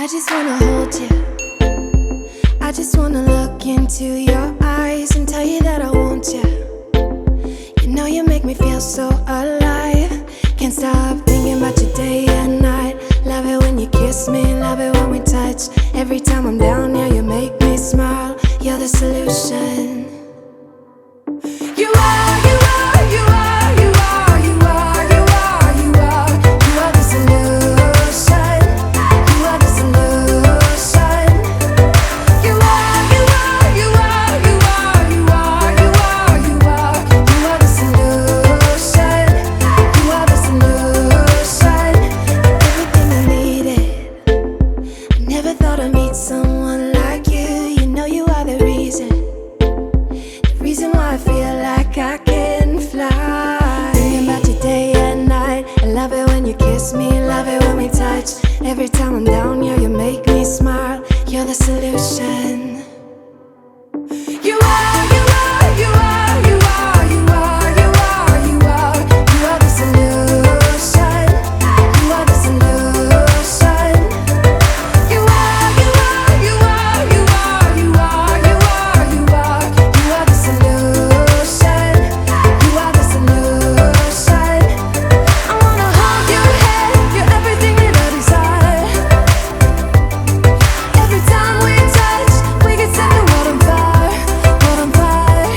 I just wanna hold you. I just wanna look into your eyes and tell you that I want you. You know you make me feel so alive. Can't stop thinking about you day and night. Love it when you kiss me, love it when we touch. Every time I'm down here, you make me smile. You're the solution. You are, you are, you are, you are, you are, you are, you are. You are the solution. You are the solution. You are, you are, you are, you are, you are, you are, you are. You are the solution. You are the solution. Everything I needed. I never thought I'd meet someone like you. You know you are the reason why I feel like I can fly. Thinking about you day and night. I love it when you kiss me, love it when we touch. Every time I'm down here, you make me smile. You're the solution. You are, you are, you are, you are, you are, you are, you are. You are the solution. You are the solution. You are, you are, you are, you are, you are, you are, you are. You are the solution. You are the solution. I wanna hold your head. You're everything that I desire. Every time we touch, we can set the world on fire, world on fire.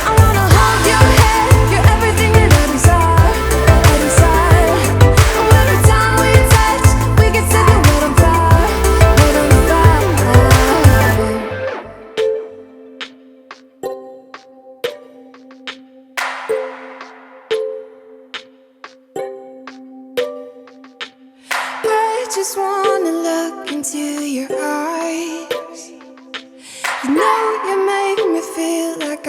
I wanna hold your head. You're everything that I desire, I desire. Oh, every time we touch, we can set the world on fire, world on fire. I just wanna look into your eyes. You know you make me feel like